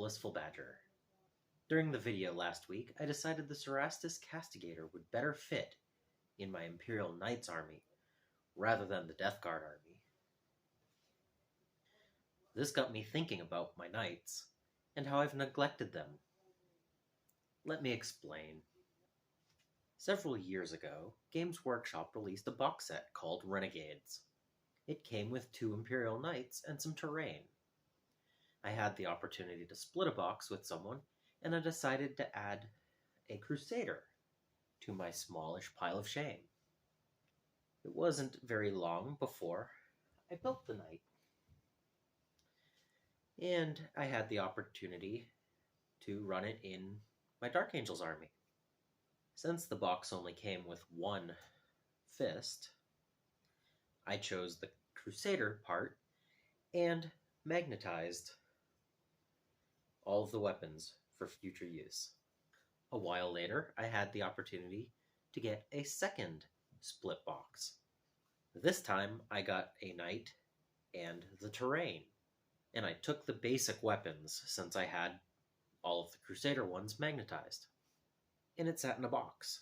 Blissful Badger. During the video last week, I decided the Cerastus Castigator would better fit in my Imperial Knights army, rather than the Death Guard army. This got me thinking about my Knights, and how I've neglected them. Let me explain. Several years ago, Games Workshop released a box set called Renegades. It came with 2 Imperial Knights and some terrain. I had the opportunity to split a box with someone, and I decided to add a Crusader to my smallish pile of shame. It wasn't very long before I built the Knight, and I had the opportunity to run it in my Dark Angels army. Since the box only came with 1 fist, I chose the Crusader part and magnetized all of the weapons for future use. A while later, I had the opportunity to get a second split box. This time, I got a Knight and the terrain, and I took the basic weapons since I had all of the Crusader ones magnetized, and it sat in a box.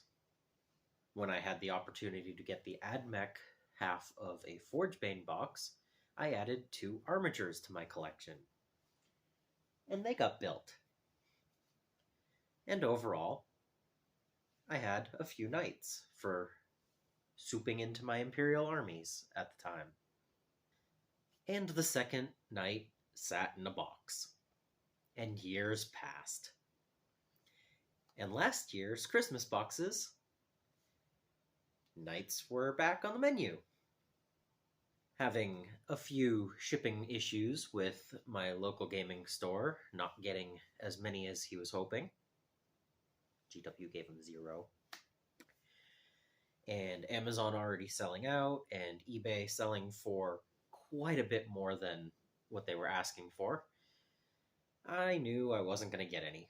When I had the opportunity to get the AdMech half of a Forgebane box, I added 2 armatures to my collection, and they got built. And overall, I had a few Knights for souping into my Imperial armies at the time. And the second Knight sat in a box. And years passed. And last year's Christmas boxes, Knights were back on the menu. Having a few shipping issues with my local gaming store, not getting as many as he was hoping. GW gave him 0. And Amazon already selling out, and eBay selling for quite a bit more than what they were asking for. I knew I wasn't going to get any.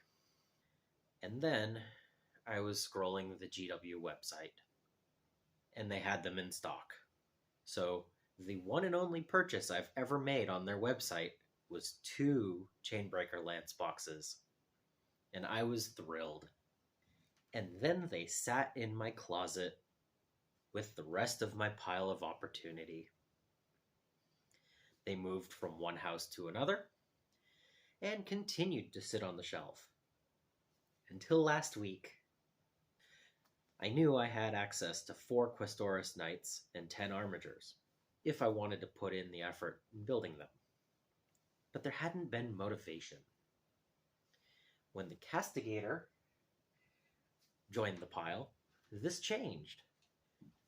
And then I was scrolling the GW website, and they had them in stock. So the one and only purchase I've ever made on their website was 2 Chainbreaker Lance boxes, and I was thrilled. And then they sat in my closet with the rest of my pile of opportunity. They moved from one house to another, and continued to sit on the shelf. Until last week, I knew I had access to 4 Questoris Knights and 10 Armigers, if I wanted to put in the effort in building them. But there hadn't been motivation. When the Castigator joined the pile, this changed.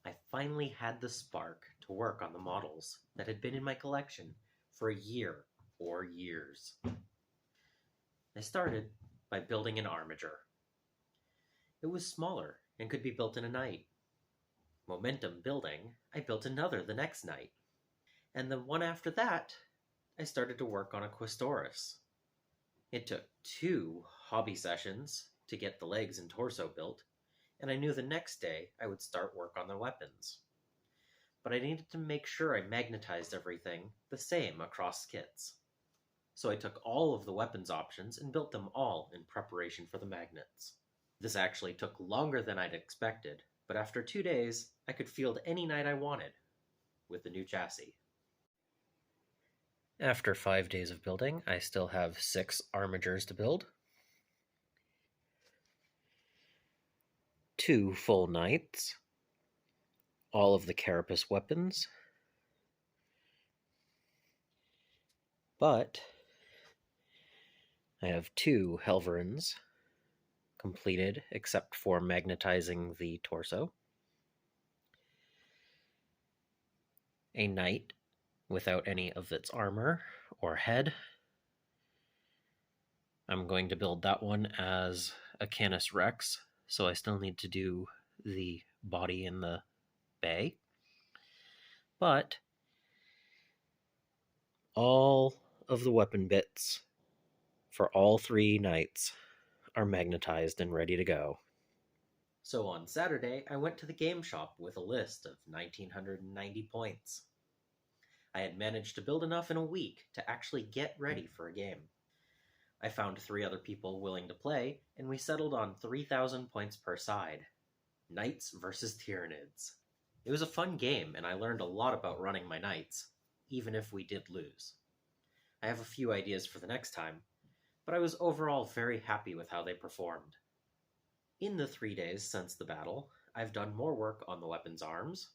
I finally had the spark to work on the models that had been in my collection for a year or years. I started by building an Armiger. It was smaller and could be built in a night. Momentum building, I built another the next night. And the one after that, I started to work on a Questoris. It took 2 hobby sessions to get the legs and torso built, and I knew the next day I would start work on the weapons. But I needed to make sure I magnetized everything the same across kits. So I took all of the weapons options and built them all in preparation for the magnets. This actually took longer than I'd expected, but after 2 days, I could field any Knight I wanted with the new chassis. After 5 days of building, I still have 6 Armigers to build, 2 full Knights, all of the Carapace weapons, but I have 2 Helverins completed except for magnetizing the torso, a Knight without any of its armor or head. I'm going to build that one as a Canis Rex, so I still need to do the body and the bay. But all of the weapon bits for all 3 Knights are magnetized and ready to go. So on Saturday, I went to the game shop with a list of 1,990 points. I had managed to build enough in a week to actually get ready for a game. I found 3 other people willing to play, and we settled on 3,000 points per side. Knights versus Tyranids. It was a fun game, and I learned a lot about running my knights, even if we did lose. I have a few ideas for the next time, but I was overall very happy with how they performed. In the 3 days since the battle, I've done more work on the weapon's arms,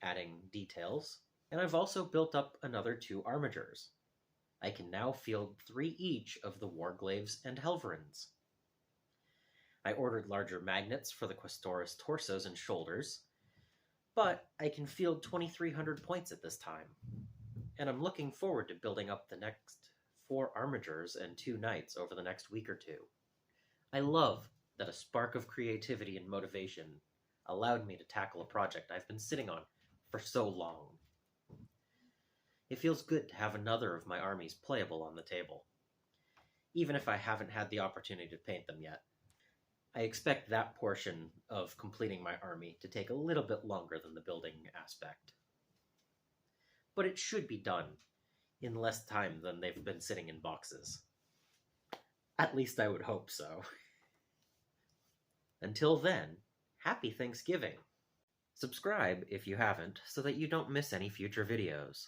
adding details, and I've also built up another 2 armigers. I can now field 3 each of the Warglaves and Helverins. I ordered larger magnets for the Questoris torsos and shoulders, but I can field 2,300 points at this time, and I'm looking forward to building up the next 4 armigers and 2 knights over the next week or 2. I love that a spark of creativity and motivation allowed me to tackle a project I've been sitting on for so long. It feels good to have another of my armies playable on the table, even if I haven't had the opportunity to paint them yet. I expect that portion of completing my army to take a little bit longer than the building aspect. But it should be done in less time than they've been sitting in boxes. At least I would hope so. Until then, happy Thanksgiving! Subscribe if you haven't so that you don't miss any future videos.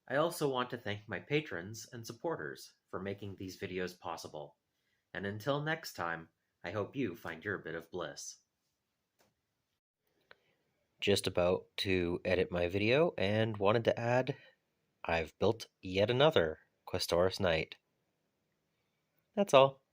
I also want to thank my patrons and supporters for making these videos possible. And until next time, I hope you find your bit of bliss. Just about to edit my video and wanted to add, I've built yet another Questoris Knight. That's all.